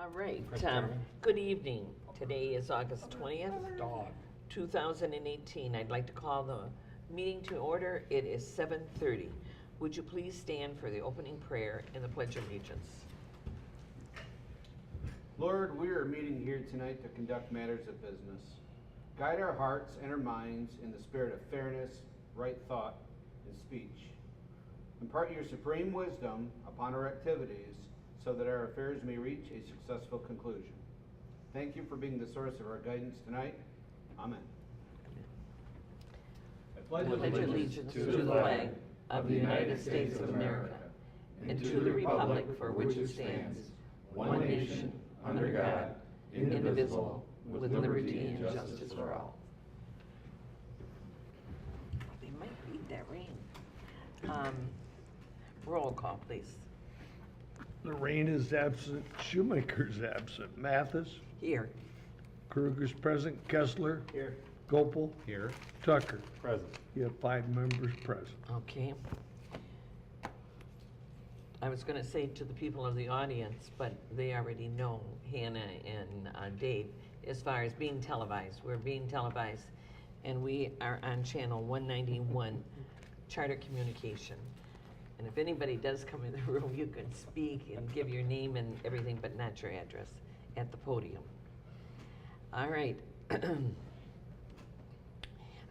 All right, Chris Chairman. good evening. Today is August 20th, Dog. 2018. I'd like to call the meeting to order. It is 7:30. Would you please stand for the opening prayer and the Pledge of Allegiance? Lord, we are meeting here tonight to conduct matters of business. Guide our hearts and our minds in the spirit of fairness, right thought, and speech. Impart your supreme wisdom upon our activities so that our affairs may reach a successful conclusion. Thank you for being the source of our guidance tonight. Amen. I pledge allegiance to the flag of the United States of America and to the republic for which it stands, one nation, under God, indivisible, with liberty and justice for all. They might beat that rain. Roll call, please. Lorraine is absent, Shoemaker's absent, Mathis, Here. Kruger's present, Kessler, Here. Gopel, Here. Tucker. Present. You have 5 members present. Okay. I was going to say to the people of the audience, but they already know, Hannah and Dave, as far as being televised. We're being televised, and we are on channel 191, Charter Communication. And if anybody does come in the room, you can speak and give your name and everything, but not your address at the podium. All right.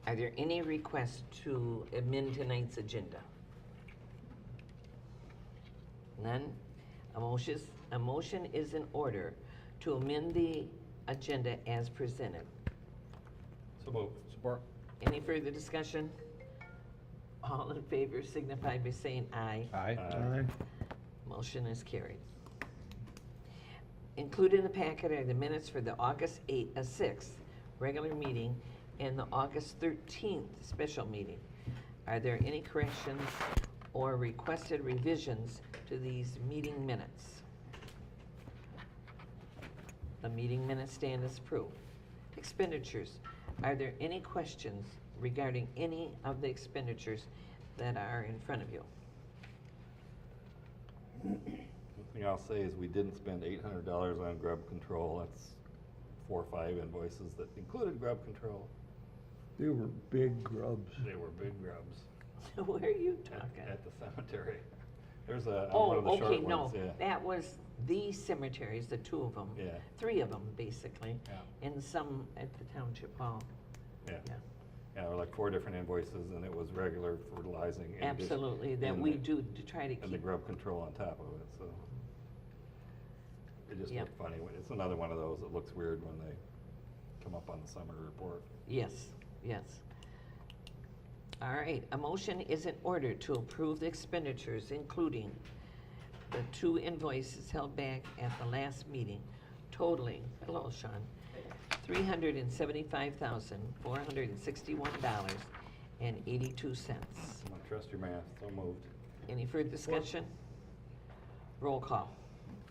Are there any requests to amend tonight's agenda? None? A motion is in order to amend the agenda as presented. So moved. Support. Any further discussion? All in favor signify by saying aye. Aye. Aye. Motion is carried. Included in the packet are the minutes for the August 6th regular meeting and the August 13th special meeting. Are there any corrections or requested revisions to these meeting minutes? The meeting minutes stand as approved. Expenditures. Are there any questions regarding any of the expenditures that are in front of you? The thing I'll say is we didn't spend $800 on grub control. That's 4 or 5 invoices that included grub control. They were big grubs. They were big grubs Where are you talking? at the cemetery. There's one of the Oh, short okay, no, ones. Yeah. that was the cemeteries, the 2 of them. Yeah. 3 of them, basically. Yeah. And some at the Township Hall. Yeah. Yeah. Yeah, there were like 4 different invoices, and it was regular fertilizing. And Absolutely, that we do to try to And the keep. grub control on top of it, so. It just Yep. looked funny. It's another one of those that looks weird when they come up on the summer report. Yes, yes. All right, a motion is in order to approve the expenditures, including the 2 invoices held back at the last meeting totaling, hello, Sean, $375,461.82. I'm gonna trust your math, so moved. Any further discussion? Roll call.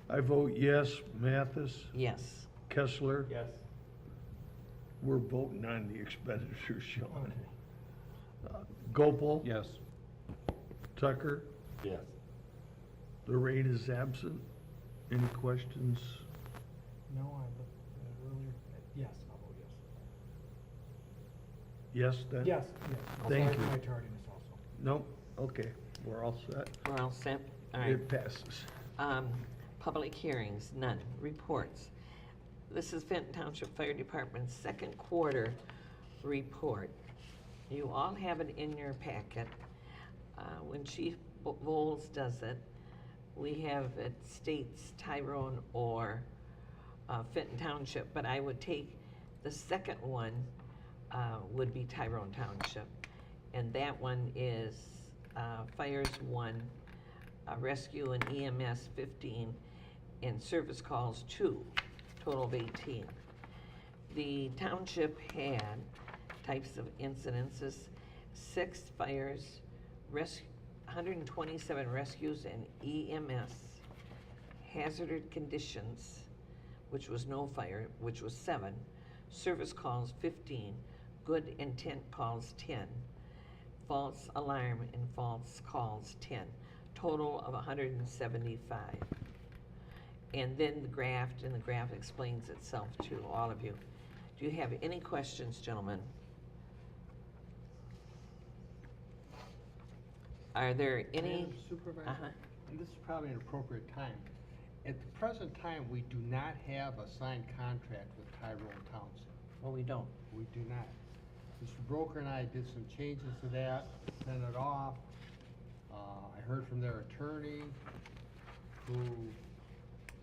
I vote yes, Mathis, Yes. Kessler. Yes. We're voting on the expenditures, Sean. Gopel. Yes. Tucker. Yes. Lorraine is absent. Any questions? No, I looked earlier. Yes, I'll vote yes. Yes, then? Yes, yes. Thank you. My tardiness also. No? Okay, we're all set. We're all set? All right. It passes. Public hearings, none. Reports. This is Fenton Township Fire Department's second quarter report. You all have it in your packet. When Chief Bowles does it, we have it states Tyrone or Fenton Township, but I would take the second one would be Tyrone Township. And that one is fires 1, rescue and EMS 15, and service calls 2, total of 18. The township had types of incidences, 6 fires, 127 rescues and EMS, hazardous conditions, which was no fire, which was 7, service calls 15, good intent calls 10, false alarm and false calls 10, total of 175. and then the graft, and the graph explains itself to all of you. Do you have any questions, gentlemen? Are there any? Madam Supervisor, Uh-huh. and this is probably an appropriate time. At the present time, we do not have a signed contract with Tyrone Township. Well, we don't. We do not. Mr. Broker and I did some changes to that, sent it off. I heard from their attorney, who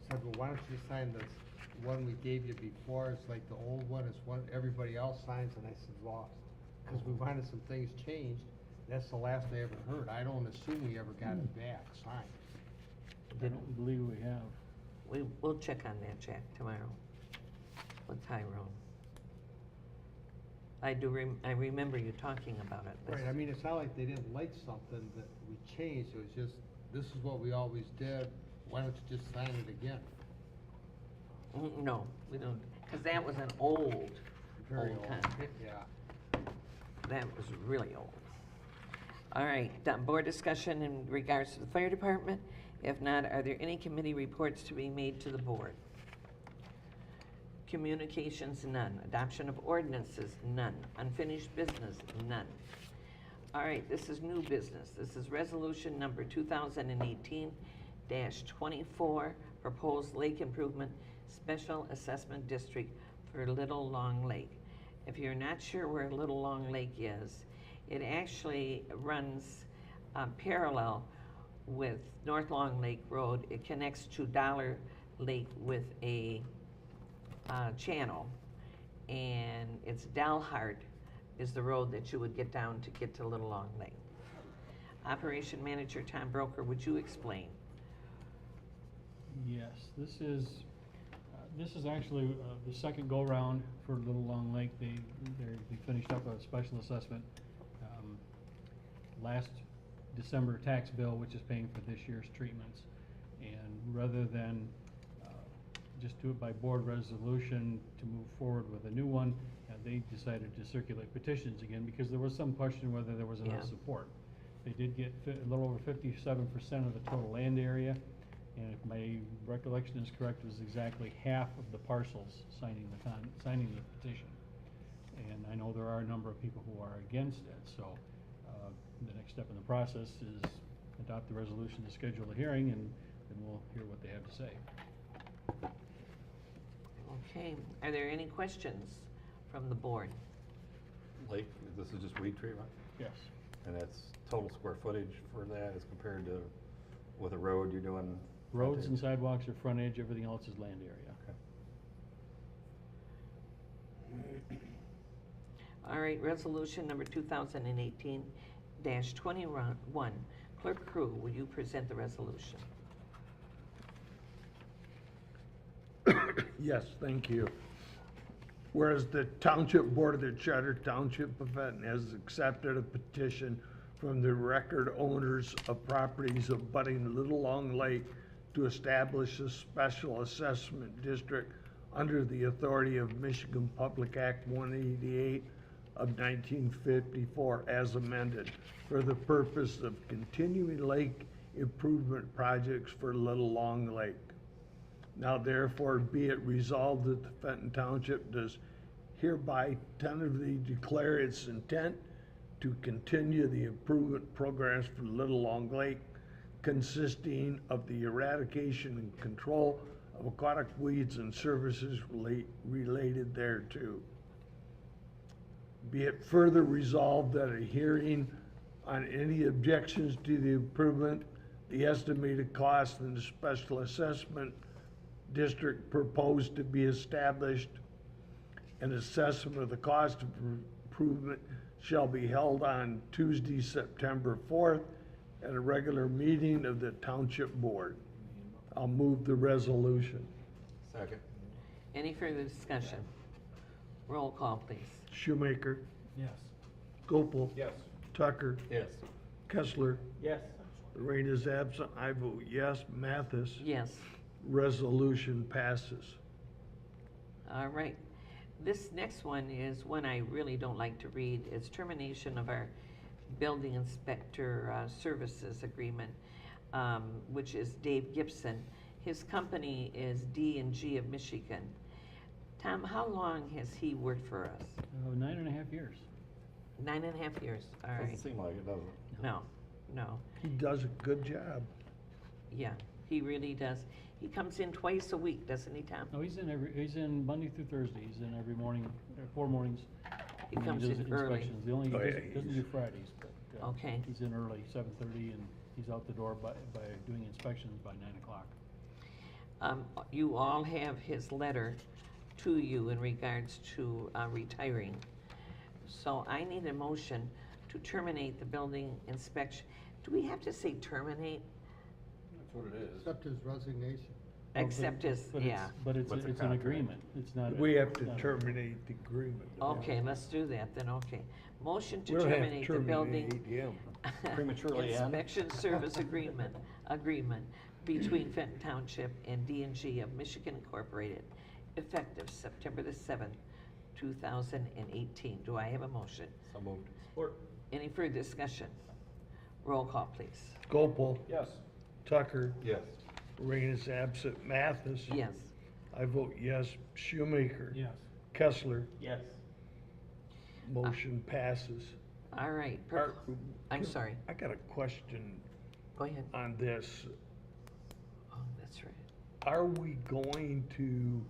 said, well, why don't you sign this one we gave you before? It's like the old one, it's one everybody else signs, and I said, lost. Because we wanted some things changed. That's the last I ever heard. I don't assume we ever got it back signed. I don't believe we have. We'll check on that, Jack, tomorrow with Tyrone. I remember you talking about it. Right, I mean, it's not like they didn't like something that we changed, it was just, this is what we always did, why don't you just sign it again? No, we don't, because that was an old Very old, contract. yeah. That was really old. All right, board discussion in regards to the fire department. If not, are there any committee reports to be made to the board? Communications, none. Adoption of ordinances, none. Unfinished business, none. All right, this is new business. This is resolution number 2018-24, proposed lake improvement special assessment district for Little Long Lake. If you're not sure where Little Long Lake is, it actually runs parallel with North Long Lake Road. It connects to Dollar Lake with a channel, and it's Dalhart is the road that you would get down to get to Little Long Lake. Operation Manager Tom Broker, would you explain? Yes, this is actually the second go-round for Little Long Lake. They finished up a special assessment last December tax bill, which is paying for this year's treatments. And rather than just do it by board resolution to move forward with a new one, they decided to circulate petitions again because there was some question whether there was enough Yeah. support. They did get a little over 57% of the total land area, and if my recollection is correct, it was exactly half of the parcels signing the petition. And I know there are a number of people who are against it, so the next step in the process is adopt the resolution to schedule a hearing, and then we'll hear what they have to say. Okay, are there any questions from the board? Lake, this is just weed treatment, Yes. and that's total square footage for that as compared to with a road you're doing? Roads and frontage? sidewalks are frontage, everything else is land area. Okay. All right, resolution number 2018-21. Clerk Crew, will you present the resolution? Yes, thank you. Whereas the Township Board of the Charter Township of Fenton has accepted a petition from the record owners of properties abutting Little Long Lake to establish a special assessment district under the authority of Michigan Public Act 188 of 1954 as amended for the purpose of continuing lake improvement projects for Little Long Lake. Now therefore be it resolved that the Fenton Township does hereby tentatively declare its intent to continue the improvement programs for Little Long Lake, consisting of the eradication and control of aquatic weeds and services related thereto. Be it further resolved that a hearing on any objections to the improvement, the estimated cost and the special assessment district proposed to be established, an assessment of the cost of improvement shall be held on Tuesday, September 4th at a regular meeting of the Township Board. I'll move the resolution. Second. Any further discussion? Roll call, please. Shoemaker, Yes. Gopel, Yes. Tucker, Yes. Kessler. Yes. Lorraine is absent. I vote yes. Mathis. Yes. Resolution passes. All right. This next one is one I really don't like to read. It's termination of our building inspector services agreement, which is Dave Gibson. His company is D&G of Michigan. Tom, how long has he worked for us? 9.5 years. 9.5 years, all Doesn't right. seem like it, does it? No, no, He does a good job. yeah, he really does. He comes in twice a week, doesn't he, Tom? No, he's in Monday through Thursday. He's in every morning, 4 mornings. He and then comes does in early. inspections. The only, he Oh, yeah, doesn't do he's- Fridays, but, Okay. he's in early, 7:30, and he's out the door by doing inspections by 9 o'clock. You all have his letter to you in regards to retiring. So I need a motion to terminate the building inspection. Do we have to say terminate? That's what it is. Accept his resignation. Except as, But yeah. But it's What's a an contract? agreement. It's not. We have to not a- terminate the agreement. Okay, let's do that then, okay. Motion to We'll have to terminate the building. terminate him. Prematurely end. Inspection service agreement between Fenton Township and D&G of Michigan Incorporated, effective September the 7th, 2018. Do I have a motion? So moved. Support. Any further discussion? Roll call, please. Gopel, Yes. Tucker, Yes. Rain is absent, Mathis. Yes. I vote yes. Shoemaker. Yes. Kessler, Yes. motion passes. All right. I'm sorry. I got a question Go ahead. on this. Oh, that's right. Are we going to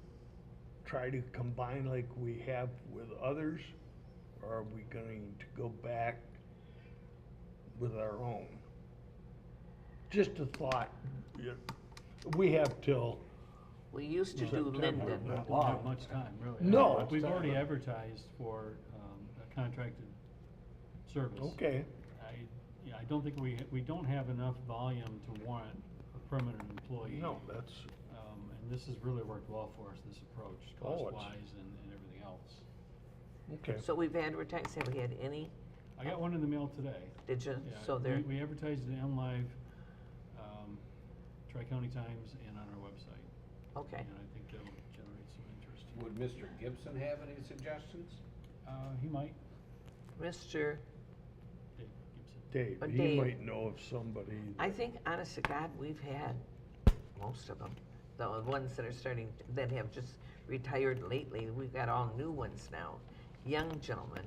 try to combine like we have with others? Or are we going to go back with our own? Just a thought. Yeah. We have till, We used to do September. Linden. We don't have much time, really. No. We've already advertised for a contracted service. okay, I don't think we don't have enough volume to warrant a permanent employee. no, that's, And this has really worked well for us, this approach, Oh, it's- cost-wise and everything else. okay. So we've advertised, have we had any? I got one in the mail today. Did you? Yeah, So there, we advertised it on Live, Tri-County Times, and on our website. okay. And I think that'll generate some interest. Would Mr. Gibson have any suggestions? He might, Mr., Dave Gibson. Dave, he Dave. might know of somebody. I think, honest to God, we've had most of them. The ones that are starting, that have just retired lately, we've got all new ones now, young gentlemen.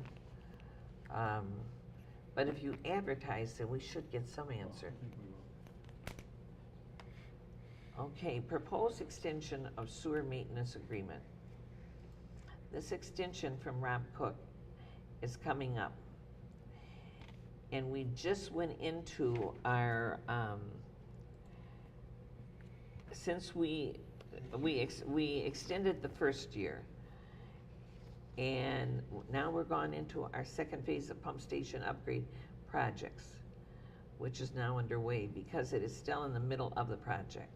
But if you advertise, then we should get some answer. I think we will. Okay, proposed extension of sewer maintenance agreement. This extension from Rob Cook is coming up. And we just went into our, since we extended the first year, and now we're gone into our second phase of pump station upgrade projects, which is now underway because it is still in the middle of the project.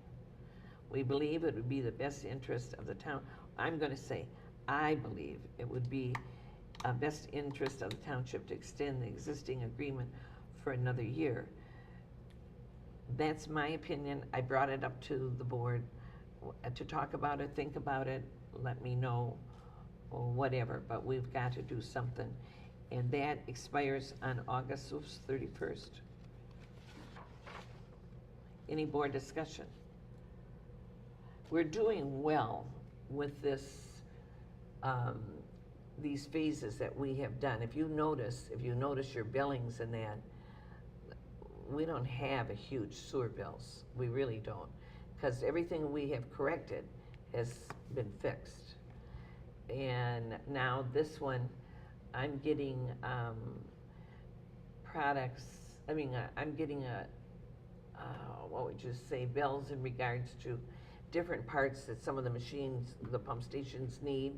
We believe it would be the best interest of the town. I'm gonna say, I believe it would be best interest of the township to extend the existing agreement for another year. That's my opinion. I brought it up to the board to talk about it, think about it, let me know, or whatever, but we've got to do something. And that expires on August 31st. Any board discussion? We're doing well with this, these phases that we have done. If you notice your billings and that, we don't have a huge sewer bills. We really don't. Because everything we have corrected has been fixed. And now this one, I'm getting products, I'm getting what would you say, bills in regards to different parts that some of the machines, the pump stations need.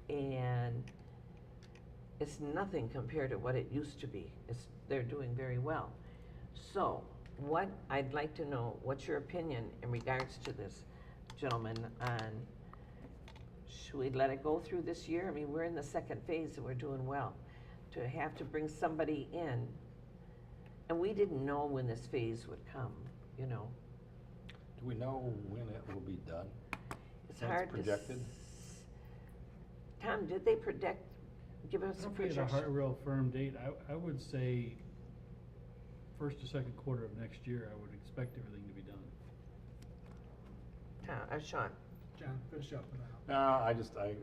And it's nothing compared to what it used to be. They're doing very well. So, what I'd like to know, what's your opinion in regards to this, gentlemen, on, should we let it go through this year? I mean, we're in the second phase and we're doing well. To have to bring somebody in, and we didn't know when this phase would come, you know. Do we know when it will be done? It's When hard it's to. projected? Tom, did they give us I a don't think it's projection? a real firm date. I would say first or second quarter of next year, I would expect everything to be done. Sean? John, finish up. No, I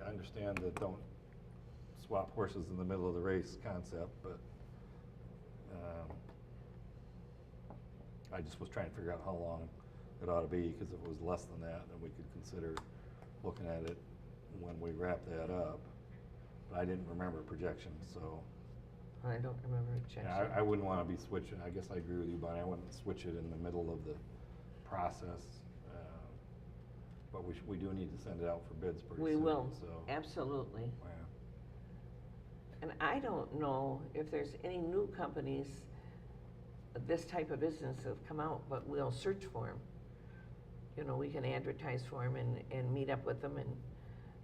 understand that don't swap horses in the middle of the race concept, but, I just was trying to figure out how long it ought to be, because if it was less than that, then we could consider looking at it when we wrap that up. But I didn't remember projections, so. I don't remember a check. Yeah, I wouldn't wanna be switching, I guess I agree with you, Bonnie, I wouldn't switch it in the middle of the process. But we do need to send it out for bids pretty We soon, will, so. absolutely. Yeah. And I don't know if there's any new companies, this type of business have come out, but we'll search for them. You know, we can advertise for them and meet up with them and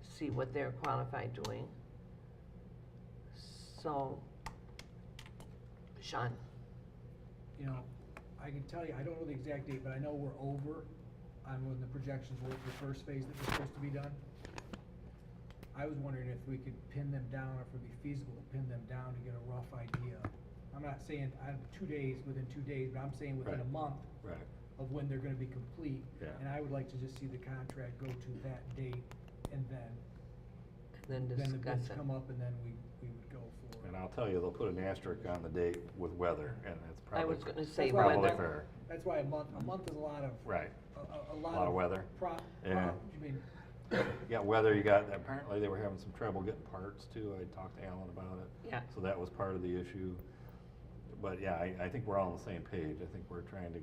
see what they're qualified doing. So, Sean? You know, I can tell you, I don't know the exact date, but I know we're over on when the projections were for the first phase that was supposed to be done. I was wondering if we could pin them down, or if it would be feasible to pin them down to get a rough idea. I'm not saying within 2 days, but I'm saying within a Right. month Right. of when they're gonna be complete. Yeah. And I would like to just see the contract go to that date, and then Then the discuss bids it. come up, and then we would go for. And I'll tell you, they'll put an asterisk on the date with weather, and it's I probably. was gonna say That's Probably weather. fair, That's why a month is a lot of. right. A lot Lot of weather. Yeah. I mean, You got weather, you got, apparently they were having some trouble getting parts too, I talked to Alan about it. Yeah. So that was part of the issue. But yeah, I think we're all on the same page, I think we're trying to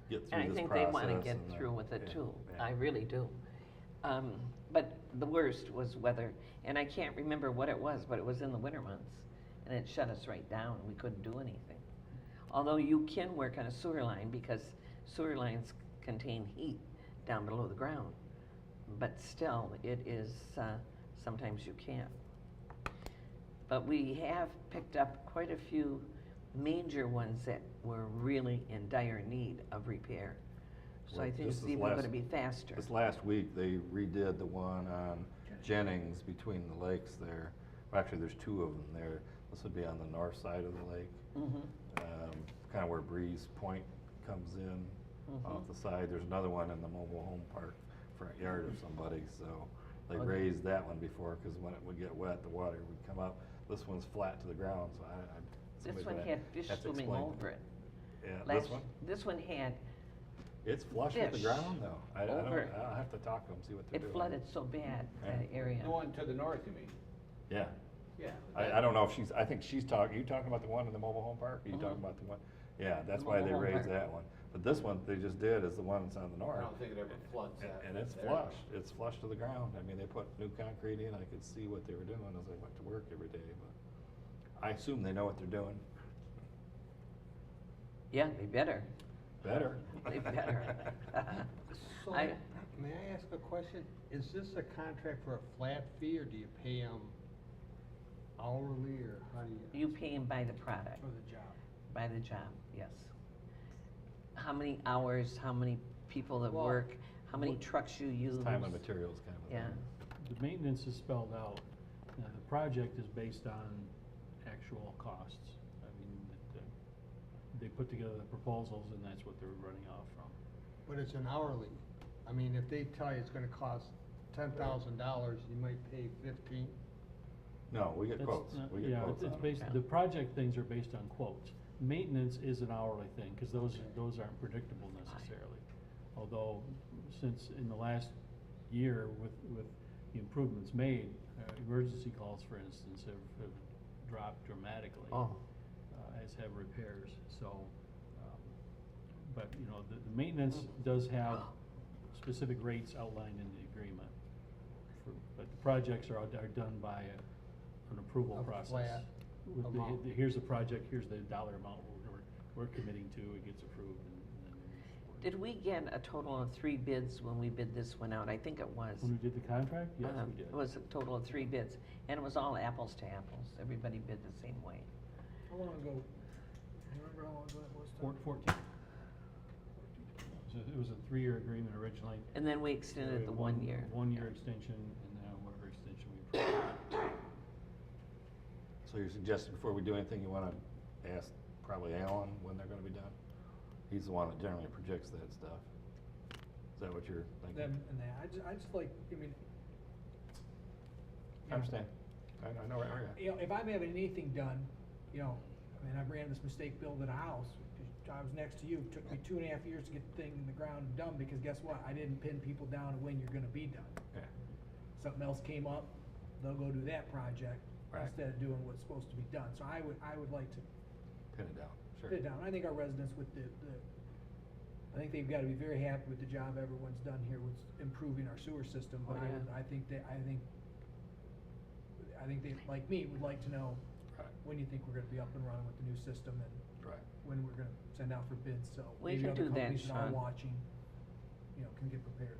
get And I through this think process. they wanna get and, through with it yeah, too. yeah. I really do. But the worst was weather, and I can't remember what it was, but it was in the winter months. And it shut us right down, we couldn't do anything. Although you can work on a sewer line, because sewer lines contain heat down below the ground. But still, it is, sometimes you can't. But we have picked up quite a few major ones that were really in dire need of repair. So I Well, think this it's is even last- gonna be faster. This last week, they redid the one on Jennings between the lakes there. Well, actually, there's two of them there. This would be on the north side of the lake. Mhm. Kind of where Breeze Point comes in off the side. There's another one in the mobile home park front yard of somebody, so they Okay. raised that one before, because when it would get wet, the water would come up. This one's flat to the ground, so This somebody's one gonna had fish have to swimming explain. over it. Yeah, this Last- one? This one had, It's flush with the fish ground, though. over. I'll have to talk to them, see what they're it doing. flooded so bad, Yeah. that area. The one to the north, you mean? Yeah. Yeah. I don't know if I think she's you talking about the one in the mobile home park? Or you talking about the one? Yeah, that's The why they mobile home raised park. that one. But this one they just did is the one that's on the north. I don't think it ever floods And- that. And it's there. flush, it's flush to the ground. I mean, they put new concrete in, I could see what they were doing as I went to work every day, but I assume they know what they're doing. Yeah, they better. Better. They better. So, I- may I ask a question? Is this a contract for a flat fee, or do you pay them hourly, or how do you? You pay him by the product, for the job. by the job, yes. How many hours, how many people that Well, work, how many what- trucks you use. It's time and materials kind of a Yeah. thing. The maintenance is spelled out. Now, the project is based on actual costs. I mean, they put together the proposals, and that's what they're running off from. But it's an hourly. I mean, if they tell you it's gonna cost $10,000, you might pay 15. No, we get That's quotes. not- We get yeah, quotes it's on based, it. the project things are based on quotes. Maintenance is an hourly thing, because those aren't predictable necessarily. Although, since in the last year, with the improvements made, emergency calls, for instance, have dropped dramatically. Oh. As have repairs, so, but, you know, the maintenance does have specific rates outlined in the agreement. But the projects are done by an approval A process. flat With amount. here's the project, here's the dollar amount we're committing to, it gets approved, and then. Did we get a total of 3 bids when we bid this one out? I think it was. When we did the contract, yes, we did. It was a total of 3 bids, and it was all apples to apples. Everybody bid the same way. How long ago, do you remember how long ago that was? Tom? 14. It was a 3-year agreement originally. And then we extended the 1 year. 1-year extension, and now whatever extension we approved. So you're suggesting before we do anything, you wanna ask probably Alan when they're gonna be done? He's the one that generally projects that stuff. Is that what you're thinking? them and that. I just like, I mean. I understand. I know where you're at. You know, if I'm having anything done, you know, I mean, I ran this mistake building a house. I was next to you, it took me 2.5 years to get the thing in the ground and done, because guess what? I didn't pin people down to when you're gonna be done. Yeah. Something else came up, they'll go do that project Right. instead of doing what's supposed to be done. So I would like to Pin it down, sure. put it down. I think our residents with I think they've gotta be very happy with the job everyone's done here with improving our sewer system. But Oh, yeah. I think they, like me, would like to know Right. when you think we're gonna be up and running with the new system and Right. when we're gonna send out for bids, so We maybe can other do that, companies that are Sean. watching, you know, can get prepared.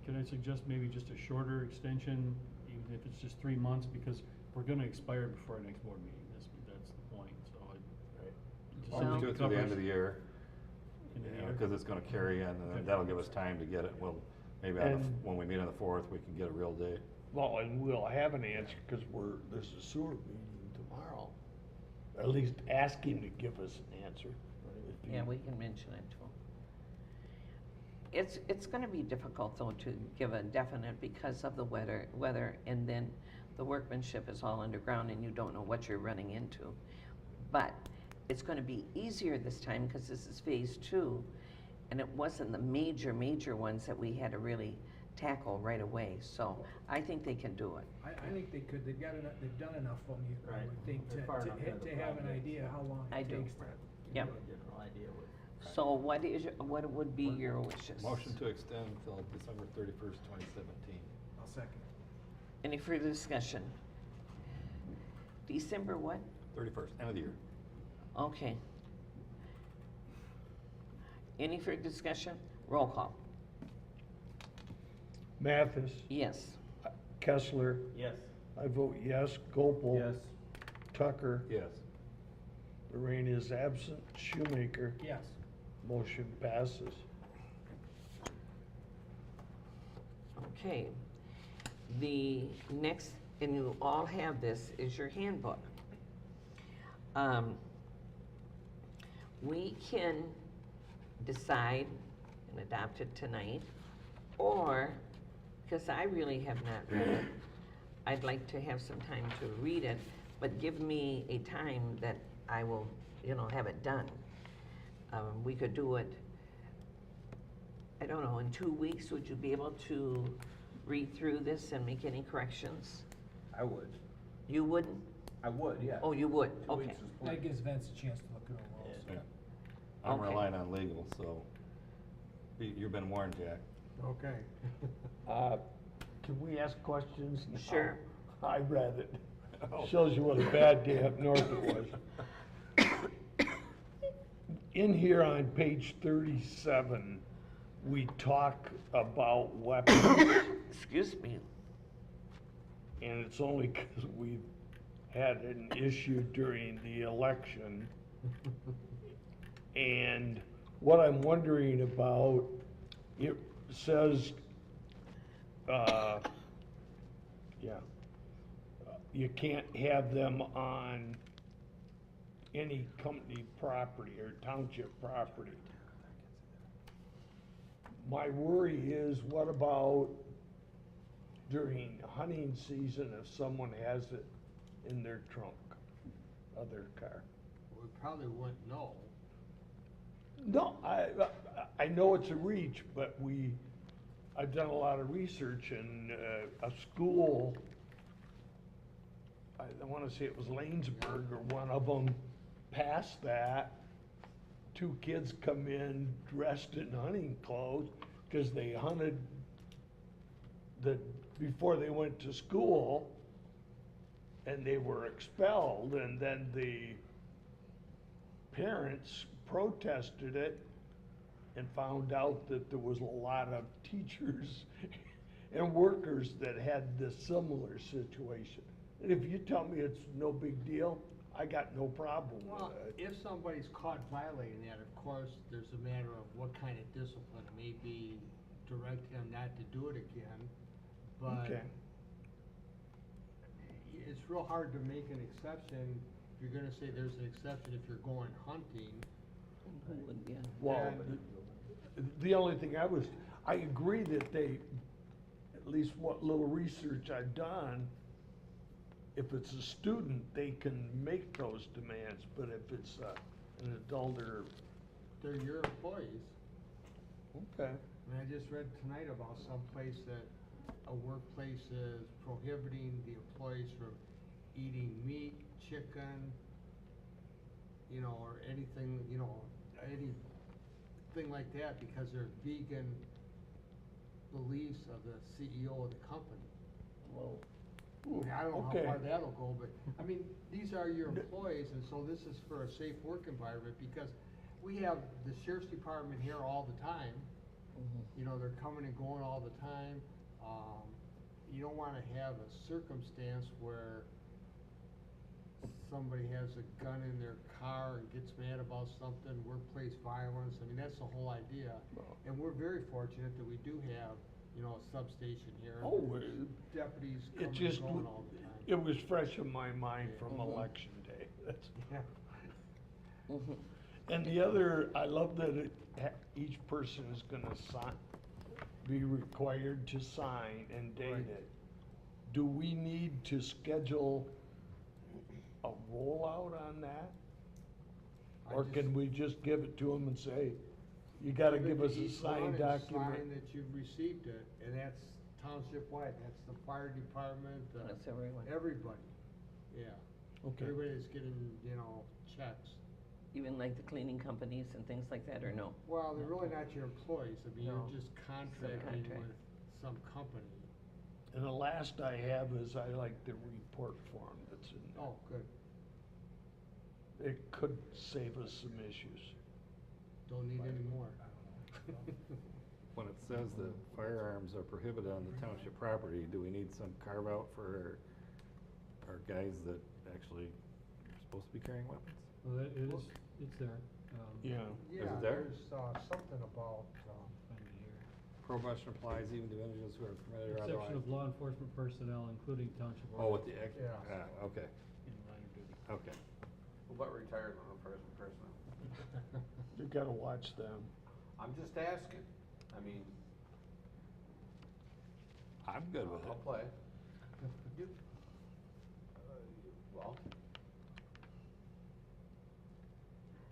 Can I suggest maybe just a shorter extension, even if it's just 3 months, because we're gonna expire before our next board meeting, that's the point, so I. just Why don't we do it through the end of the year? End of the You know, year. cause it's gonna carry in, and Okay. then that'll give us time to get it, well, maybe on And- when we meet on the 4th, we can get a real date. Well, and we'll have an answer, cause there's a sewer meeting tomorrow. At least ask him to give us an answer. If he- Yeah, we can mention it to them. It's gonna be difficult though to give a definite because of the weather, and then the workmanship is all underground and you don't know what you're running into. But it's gonna be easier this time because this is phase 2, and it wasn't the major ones that we had to really tackle right away, so I think they can do it. I think they could, they've done enough of them, I Right. would think, They're far enough into the to have an project. idea how long I it do. takes to. Yep. General idea what. So what would be your wishes? Motion to extend till December 31st, 2017. I'll second it. Any further discussion? December what? 31st, end of the year. Okay. Any further discussion? Roll call. Mathis, Yes. Kessler, Yes. I vote yes. Gopel. Yes. Tucker. Yes. Lorraine is absent. Shoemaker. Yes. Motion passes. Okay. The next, and you all have this, is your handbook. We can decide and adopt it tonight, or, because I really have not read it, I'd like to have some time to read it, but give me a time that I will, have it done. We could do it, I don't know, in 2 weeks. Would you be able to read through this and make any corrections? I would. You wouldn't? I would, yeah. Oh, you would, 2 okay. weeks is That plenty. gives Vince a chance to look it over also. Yeah. I'm Okay. relying on legal, so you've been warned, Jack. Okay. Can we ask questions now? Sure. I read it. Shows you what a bad day up north it was. In here on page 37, we talk about weapons, Excuse me. and it's only because we've had an issue during the election. And what I'm wondering about, it says, you can't have them on any company property or township property. My worry is, what about during hunting season if someone has it in their trunk of their car? We probably wouldn't know. No, I know it's a reach, but I've done a lot of research, and a school, I wanna say it was Lanesburg or one of them, passed that. 2 kids come in dressed in hunting clothes, cause they hunted before they went to school, and they were expelled, and then the parents protested it and found out that there was a lot of teachers and workers that had this similar situation. And if you tell me it's no big deal, I got no problem Well, with it. if somebody's caught violating that, of course, there's a matter of what kind of discipline. Maybe direct him not to do it again, but Okay. it's real hard to make an exception. You're gonna say there's an exception if you're going hunting. Who would, yeah. Well, the only thing I agree that they, at least what little research I've done, if it's a student, they can make those demands, but if it's an adult or, They're your employees. okay. And I just read tonight about some place that a workplace is prohibiting the employees from eating meat, chicken, you know, or anything, you know, anything like that because they're vegan beliefs of the CEO of the company. Well, I mean, I don't know okay. how far that'll go, but, I mean, these are your employees, and so this is for a safe work environment, because we have the sheriff's department here all the time. You know, they're coming and going all the time. You don't wanna have a circumstance where somebody has a gun in their car and gets mad about something, workplace violence. I mean, that's the whole idea. Well- And we're very fortunate that we do have, you know, a substation here. Oh, Deputies it coming and just, going all the time. it was fresh in my mind Yeah. from election day. That's, Yeah. and the other, I love that each person is gonna be required to sign and date Right. it. Do we need to schedule a rollout on that? I Or just- can we just give it to them and say, you gotta give us a Each one signed is document? Sign that you've received it, and that's township wide, that's the fire department, That's everyone. everybody, yeah. Okay. Everybody's getting, you know, checks. Even like the cleaning companies and things like that, or no? Well, they're really not your employees, I mean, No. you're just contracting Subcontract. with some company. And the last I have is I like the report form that's in there. Oh, good, It could save us some issues. don't need any more. When it says that firearms are prohibited on the township property, do we need some carve out for our guys that actually are supposed to be carrying weapons? Well, it is, it's there. Yeah. Yeah, it there? there's, something about, Find it here. Prohibition applies even to individuals who are permitted or otherwise. Exception of law enforcement personnel, including township. Oh, with the, Yeah. okay, In line of duty. okay. What about retired law enforcement personnel? You gotta watch them. I'm just asking. I mean, I'm good with I'll it. play. Well,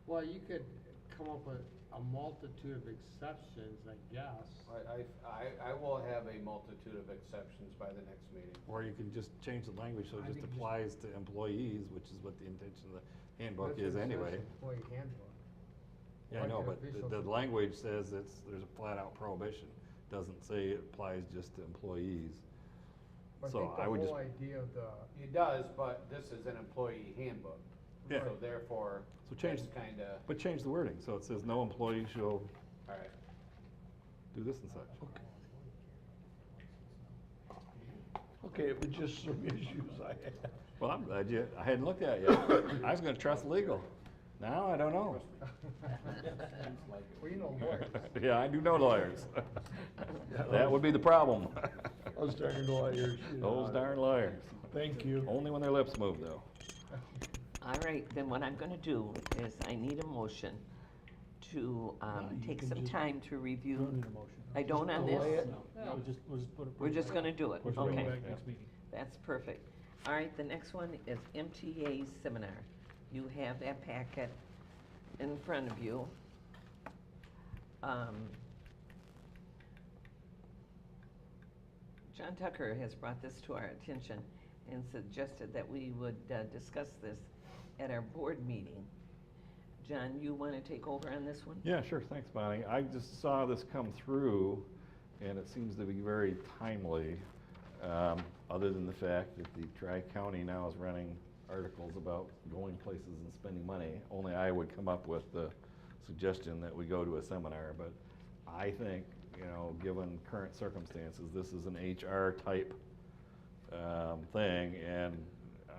well, you could come up with a multitude of exceptions, I guess. I will have a multitude of exceptions by the next meeting. Or you can just change the language so it I just think just- applies to employees, which is what the intention of the handbook That's what is it says, anyway. Employee handbook. Yeah, I know, Elected but officials the and- language says there's a flat out prohibition. Doesn't say it applies just to employees. But So think I would the just, whole idea of the, It does, but this is an employee handbook. Yeah. So therefore, So change- that's kinda, but change the wording, so it says no employee shall alright. do this and such. Okay, it was just some issues I had. Well, I'm glad I hadn't looked at it yet. I was gonna trust legal. Now I don't know. well, you know lawyers. Yeah, I do know lawyers. That would be the problem. Those darn lawyers. you know. Those darn lawyers. Thank you. Only when their lips move, though. All right, then what I'm gonna do is I need a motion to, you take can some just- time to You review. don't need a motion. I don't on delay this? it? No, we'll just put it. We're just gonna do it, We'll bring okay. it back next meeting. That's perfect. All right, the next one is MTA seminar. You have that packet in front of you. John Tucker has brought this to our attention and suggested that we would discuss this at our board meeting. John, you want to take over on this one? Yeah, sure, thanks, Bonnie. I just saw this come through, and it seems to be very timely, other than the fact that the Tri-County now is running articles about going places and spending money. Only I would come up with the suggestion that we go to a seminar, but I think, you know, given current circumstances, this is an HR type thing, and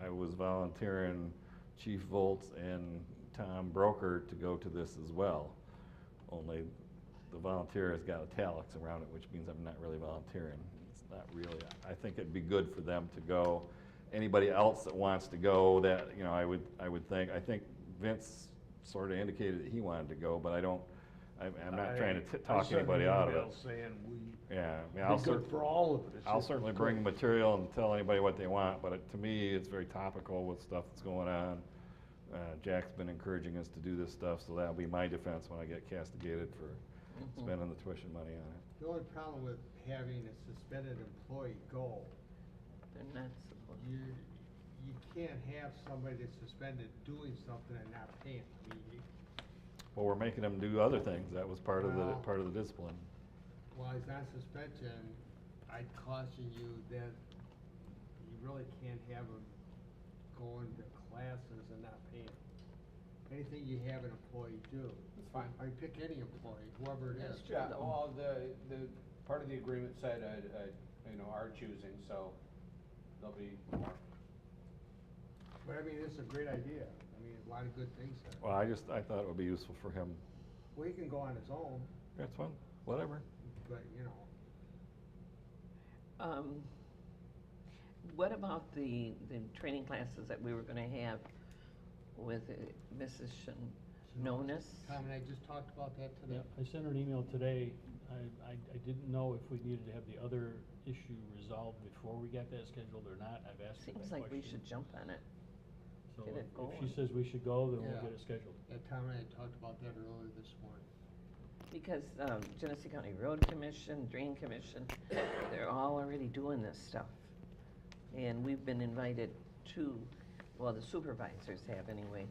I was volunteering Chief Volz and Tom Broker to go to this as well. Only the volunteer has got italics around it, which means I'm not really volunteering. It's not really, I think it'd be good for them to go. Anybody else that wants to go, that, you know, I would think Vince sort of indicated that he wanted to go, but I don't I'm not trying to I talk sent an anybody out of email it. saying Yeah, I mean, be good for all of it. It's I'll just certainly good. bring material and tell anybody what they want, but to me, it's very topical with stuff that's going on. Jack's been encouraging us to do this stuff, so that'll be my defense when I get castigated for spending the tuition money on it. The only problem with having a suspended employee go, They're not supposed. you can't have somebody that's suspended doing something and not paying. I mean, Well, we're making them do other things. That was part of Well- the discipline. while he's on suspension, I'd caution you that you really can't have him going to classes and not paying. Anything you have an employee do. It's fine. I mean, pick any employee, whoever it is. Yeah, well, the part of the agreement said, our choosing, so there'll be more. But I mean, it's a great idea. I mean, a lot of good things there. Well, I thought it would be useful for him. Well, he can go on his own, That's fine, whatever. but, you know. What about the training classes that we were gonna have with Mrs. Shanonis? Tom and I just talked about that today. Yeah, I sent her an email today. I didn't know if we needed to have the other issue resolved before we got that scheduled or not. I've asked her that Seems like we question. should jump on it. So get it if she going. says we should go, then we'll Yeah. get it scheduled. Yeah, Tom and I talked about that earlier this morning. Because Genesee County Road Commission, Drain Commission, they're all already doing this stuff. And we've been invited to, well, the supervisors have anyway,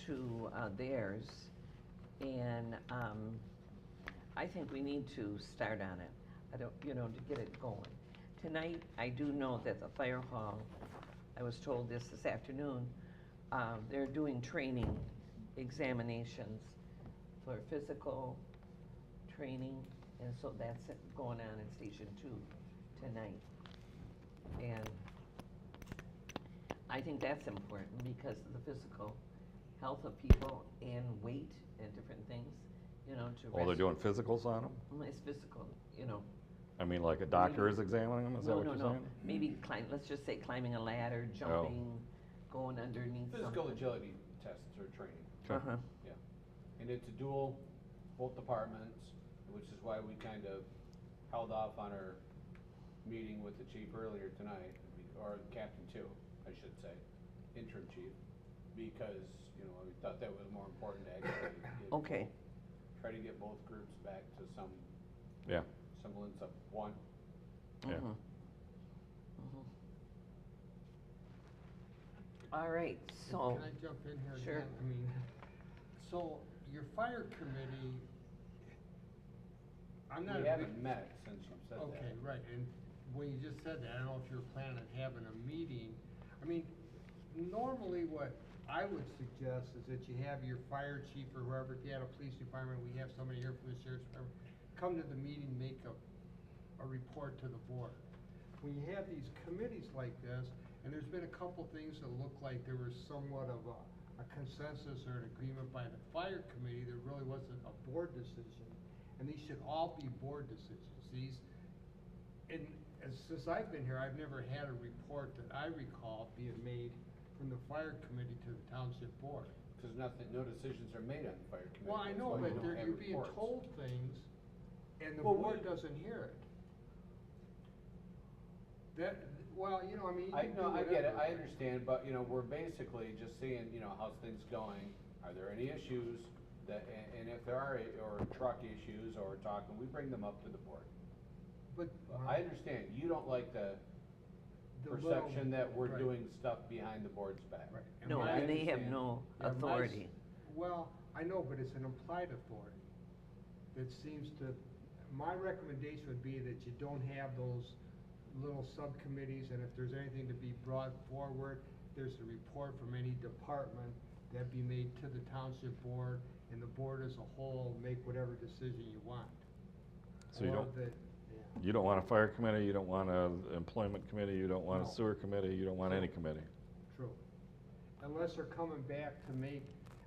to theirs. And I think we need to start on it. I don't, to get it going. Tonight, I do know that the fire hall, I was told this afternoon, they're doing training examinations for physical training, and so that's going on in Station 2 tonight. And I think that's important because of the physical health of people and weight and different things, to Oh, they're rest- doing physicals on them? It's physical, I mean, like a doctor is examining them, is that No, what no, you're no. saying? Maybe let's just say climbing a ladder, jumping, going underneath Physical something. agility tests or training, Okay. Uh-huh. yeah. And it's a dual, both departments, which is why we kind of held off on our meeting with the chief earlier tonight, or Captain too, I should say, interim chief, because, we thought that was more important to actually get Okay. try to get both groups back to some Yeah, semblance of one. yeah. Mhm. Mhm. All right, so, Can I jump in here again? Sure. I mean, so your fire committee, I'm not. We a haven't big- met since you said that. Okay, right, and when you just said that, I don't know if you were planning on having a meeting. I mean, normally what I would suggest is that you have your fire chief or whoever, if you had a police department, we have somebody here from the sheriff's department, come to the meeting, make a report to the board. When you have these committees like this, and there's been a couple things that look like there was somewhat of a consensus or an agreement by the fire committee, there really wasn't a board decision. And these should all be board decisions. Since I've been here, I've never had a report that I recall being made from the fire committee to the township board. Because no decisions are made on the fire committee. Well, I that's know, why we but don't have you're being reports. told things, and the Well, board we- doesn't hear it. Well, I mean, you I can do know, I get it, whatever. I understand, but, we're basically just seeing, how's things going, are there any issues that, and if there are, or truck issues or talking, we bring them up to the board. But. I understand, you don't like the little- perception that we're right. doing stuff behind the board's back. Right. no, I and they have understand. no Yeah, my s- authority. Well, I know, but it's an implied authority that seems to, my recommendation would be that you don't have those little subcommittees, and if there's anything to be brought forward, there's a report from any department that be made to the township board, and the board as a whole make whatever decision you want. So you Or don't, that- you don't want a fire committee, you don't want a employment committee, you don't want a No. sewer committee, you don't want any No. committee. True. Unless they're coming back to make,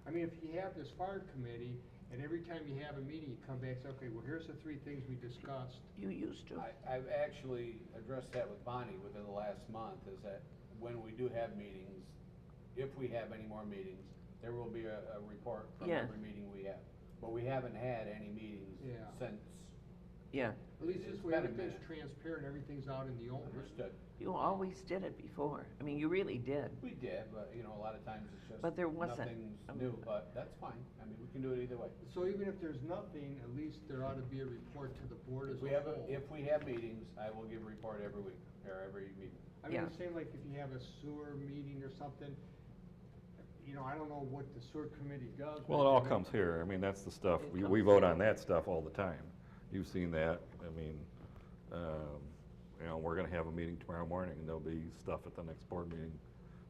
I mean, if you have this fire committee, and every time you have a meeting, you come back and say, okay, well, here's the 3 things we discussed. You used to. I've actually addressed that with Bonnie within the last month, is that when we do have meetings, if we have any more meetings, there will be a report from Yeah. every meeting we have. But we haven't had any meetings Yeah. since. Yeah, At least It's this way been a everything's minute. transparent, everything's out in the open. Understood. you always did it before. I mean, you really did. We did, but, you know, a lot of times it's just. But there wasn't. Nothing's new, but that's fine. I mean, we can do it either way. So even if there's nothing, at least there ought to be a report to the board as If a we have, whole. if we have meetings, I will give a report every week, or every meeting. I mean, Yeah. the same like if you have a sewer meeting or something, you know, I don't know what the sewer committee does. Well, it all comes here. I mean, that's the stuff, It we comes vote here. on that stuff all the time. You've seen that. I mean, you know, we're gonna have a meeting tomorrow morning, and there'll be stuff at the next board meeting,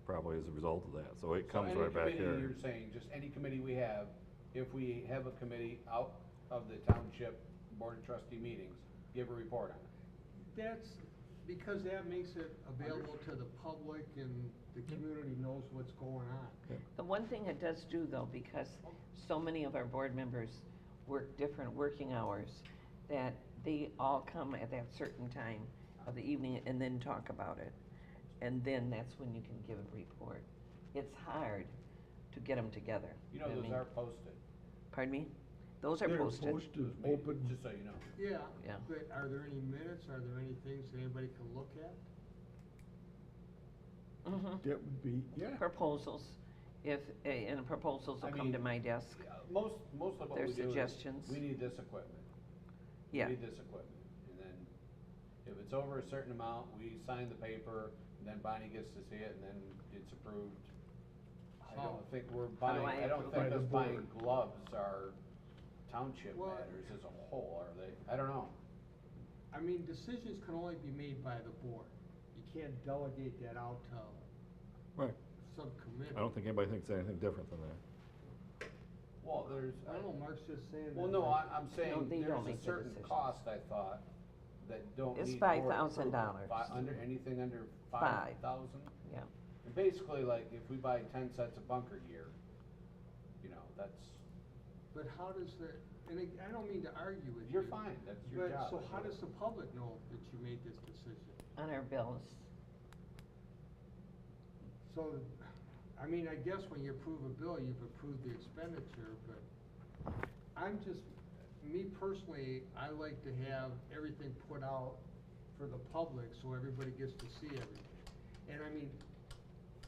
probably as a result of that. So it comes right back So any here. committee, you're saying, just any committee we have, if we have a committee out of the township board of trustee meetings, give a report on it. That's, because that makes it available to the public and the community knows what's going on. The one thing it does do though, because so many of our board members work different working hours, that they all come at that certain time of the evening and then talk about it. And then that's when you can give a report. It's hard to get them together. You know, I those mean- are posted. Pardon me? Those are They're posted. Those meetings, open. Just so you know. Yeah, Yeah. but are there any minutes, are there any things that anybody can look at? Mhm. That would be, yeah. Proposals, and proposals will I come to mean, my desk. Most of what Their we do is, suggestions. we need this equipment. Yeah. We need this equipment. And then, if it's over a certain amount, we sign the paper, and then Bonnie gets to see it, and then it's approved. I How? don't think we're How do buying, I I don't approve think it? By us the buying board. gloves are township Well- matters as a whole, are they? I don't know. I mean, decisions can only be made by the board. You can't delegate that out to Right. subcommittee. I don't think anybody thinks anything different than that. Well, there's. I don't know, Mark's just saying that. Well, no, like- I'm saying, they don't there's a make the certain decisions. cost, I thought, that don't It's need board approval. $5,000. Under, anything under Five. 5,000? Yeah. And basically, like, if we buy 10 sets of bunker gear, you know, that's, But how does the, and I don't mean to argue with you. you're fine, that's your job. But, so how does the public know that you made this decision? On our bills. So, I mean, I guess when you approve a bill, you've approved the expenditure, but I'm just, me personally, I like to have everything put out for the public so everybody gets to see everything. And I mean,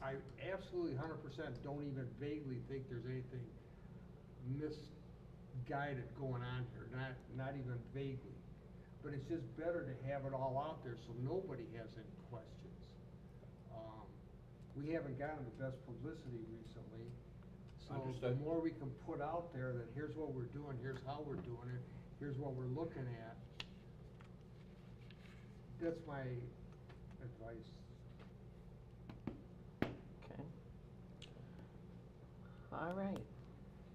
I absolutely 100% don't even vaguely think there's anything misguided going on here, not even vaguely. But it's just better to have it all out there so nobody has any questions. We haven't gotten the best publicity recently, so the Understood. more we can put out there that here's what we're doing, here's how we're doing it, here's what we're looking at. That's my advice. Okay. All right.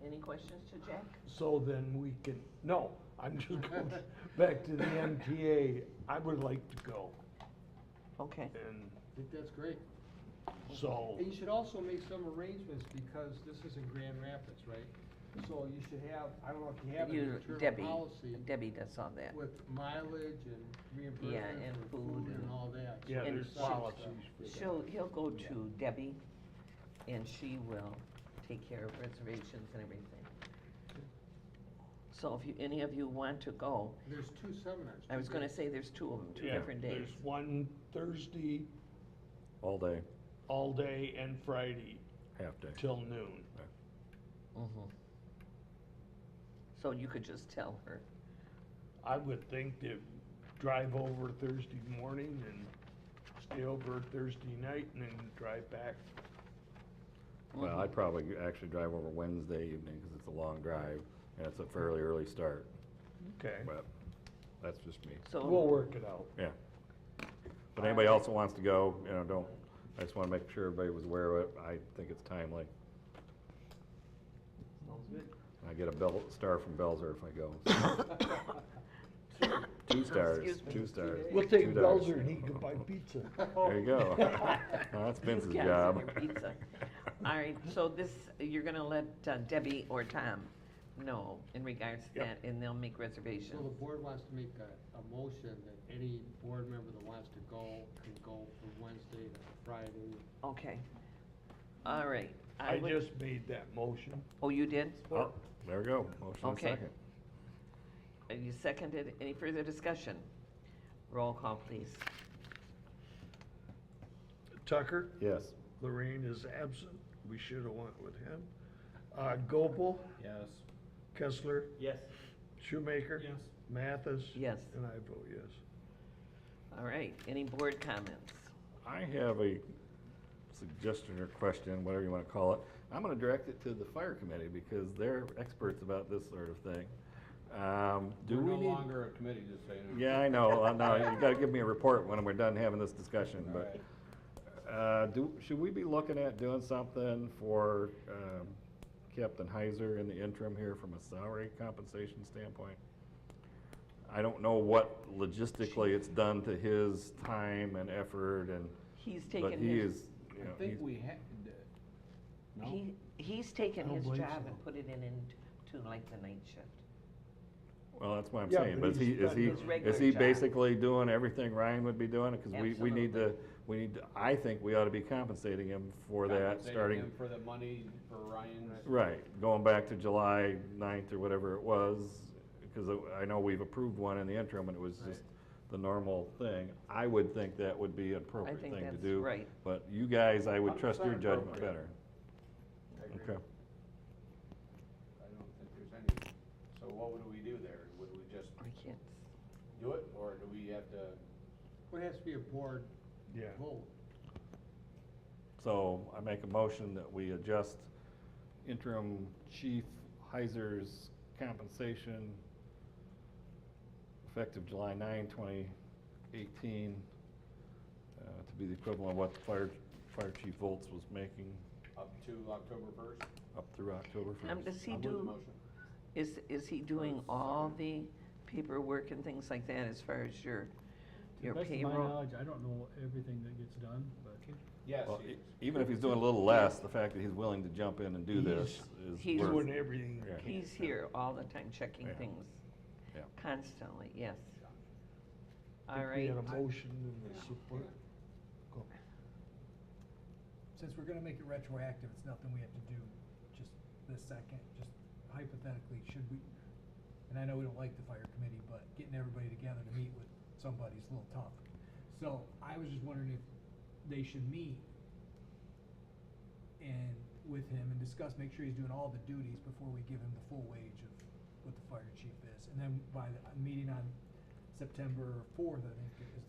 Any questions to Jack? So then we can, no, I'm just going back to the MTA. I would like to go. Okay. And I think that's great. so, And you should also make some arrangements because this is in Grand Rapids, right? So you should have, I don't know if you have an internal Debbie, policy Debbie does all that. with mileage and reimbursement and for food food and and- all that. yeah, So And there's there's some policies stuff. for that. He'll go to Debbie, and she will take care of reservations and everything. So if any of you want to go, There's 2 seminars. I was gonna say there's 2 of them, 2 Yeah, different days. there's one Thursday, All day, all day, and Friday half day. till noon. Mhm. So you could just tell her. I would think that drive over Thursday morning and stay over Thursday night and then drive back. Well, I'd probably actually drive over Wednesday evening, because it's a long drive, and it's a fairly early start, Okay, but that's just me. So. we'll work it out. Yeah. But anybody else that wants to go, you know, don't, I just wanna make sure everybody was aware of it. I think it's timely. Sounds good. I get a star from Belzer if I go. 2 stars, Excuse me. 2 stars. We'll take 2 stars. Belzer and he can buy pizza. There you go. Well, that's Vince's Gas job. and pizza. All right, so this, you're gonna let Debbie or Tom know in regards to Yep. that, and they'll make So the reservations. board wants to make a motion that any board member that wants to go can go from Wednesday to Friday. Okay. All right. I would- just made that motion. Oh, you did? I'll- There we go, motion and Okay. second. You seconded, any further discussion? Roll call, please. Tucker, Yes. Lorraine is absent, we should have went with him. Gopel, Yes. Kessler, Yes. Shoemaker. Yes. Mathis. Yes. And I vote yes. All right, any board comments? I have a suggestion or question, whatever you want to call it. I'm going to direct it to the fire committee because they're experts about this sort of thing. Do We're we no need? longer a committee, just so you know. Yeah, I know, no, you got to give me a report when we're done having this discussion, but, should we be looking at doing something for, Captain Heiser in the interim here from a salary compensation standpoint? I don't know what logistically it's done to his time and effort and, He's but taken he his, is, you I know, think he's, we had, no? he's taken I don't his believe job so. and put it into like the night shift. well, that's what I'm Yeah, saying, but but he's got his regular is he job. basically doing everything Ryan would be doing? Because we need to, Absolutely. I think we ought to be compensating him for that, Compensating starting. him for the money for Ryan's. Right, going back to July 9th or whatever it was, because I know we've approved one in the interim and it was just the normal thing. I would think that would be an appropriate think thing to that's do. right. But you guys, I would trust your 100% judgment appropriate. better. I agree. Okay. I don't think there's any, so what would we do there? Would we just I can't, do it, or do we have to? Well, it has to be a board Yeah. vote. So I make a motion that we adjust interim chief Heiser's compensation effective July 9, 2018, to be the equivalent of what Fire Chief Volz was making Up to October 1st? up through October 1st. does he I'll move the do, motion. is he doing all the paperwork and things like that as far as your To the best of my payroll? knowledge, I don't know everything that gets done, but Yes, Well, he is. even if he's doing a little less, the fact that he's willing to jump in and do this is he's worth. Doing everything. Yeah. He's here all the time checking Yeah. things Yeah. constantly, yes. All We right, had a motion and a support. Go. Since we're gonna make it retroactive, it's nothing we have to do just this second, just hypothetically, should we, and I know we don't like the fire committee, but getting everybody together to meet with somebody is a little tough. So I was just wondering if they should meet and with him and discuss, make sure he's doing all the duties before we give him the full wage of what the fire chief is. And then by the meeting on September 4th, I think it is,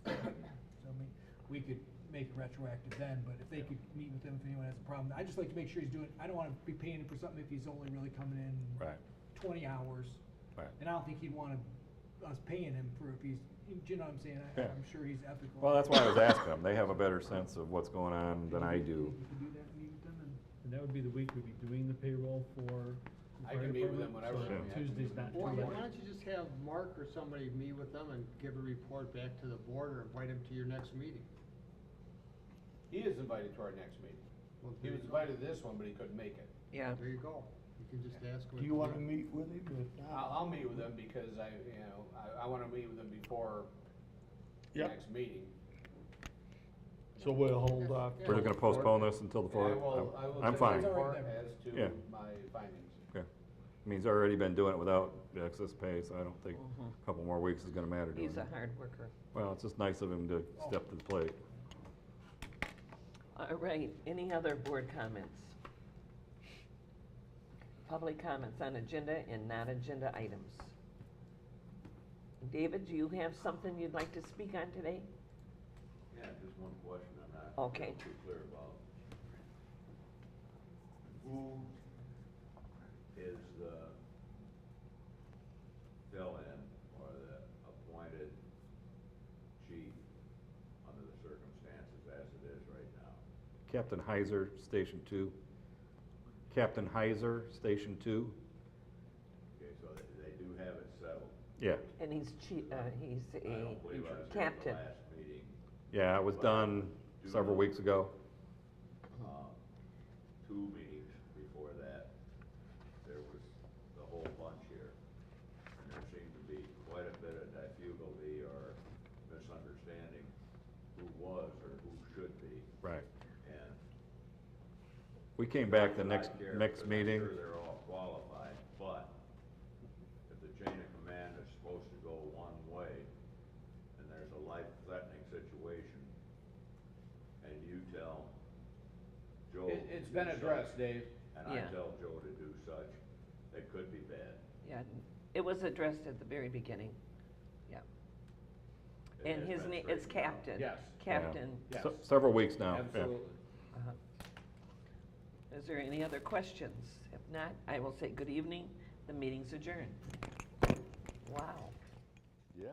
so I mean, we could make it retroactive then, but if they could meet with him, if anyone has a problem, I'd just like to make sure he's doing, I don't wanna be paying him for something if he's only really coming in Right. 20 hours. Right. And I don't think he'd want us paying him for if he's, do you know what I'm saying? Yeah. I'm sure he's ethical. Well, that's why I was asking them. They have a better sense of what's going on than I do. You could do that, meet with them and that would be the week we'd be doing the payroll for the I fire can meet with them department, whenever. so we have to Tuesday's meet. not Or too why late. don't you just have Mark or somebody meet with them and give a report back to the board or invite him to your next meeting? He is invited to our next meeting. Well, He there was you go. invited to this one, but he couldn't make it. yeah, There you go. You can just ask him. Do you wanna meet with him? If not, I'll meet with him because I wanna meet with him before the Yep. next meeting. So we'll hold off. Yeah. We're just gonna postpone this until the And I 4th? will, I will I'm send fine. a report It's as to Yeah. my findings. Okay. I mean, he's already been doing it without the excess pay, so I don't think Mhm. a couple more weeks is gonna matter to him. he's a hard worker. Well, it's just nice of him to step to the plate. All right, any other board comments? Public comments on agenda and non-agenda items. David, do you have something you'd like to speak on today? Yeah, just one question I'm not Okay. too clear about. Who is the fill-in or the appointed chief under the circumstances as it is right now? Captain Heiser, Station 2. Captain Heiser, Station 2. Okay, so they do have it settled. Yeah, And he's I a don't believe I was here at the captain. last meeting. yeah, it was done several weeks ago. Uh, 2 meetings before that, there was the whole bunch here. And there seemed to be quite a bit of difficulty or misunderstanding who was or who should be. Right. And We came back the not that I next care, next because meeting. I'm sure they're all qualified, but tell Joe. It's to been do addressed, such, Dave. And I Yeah. tell Joe to do such, it could be bad. Yeah, it was addressed at the very beginning, yeah. It And has his been name, it's straightened out. Captain. Yes. Captain. Yes. Several weeks now. yeah. Absolutely. Uh-huh. Is there any other questions? If not, I will say good evening. The meeting's adjourned. Wow. Yeah.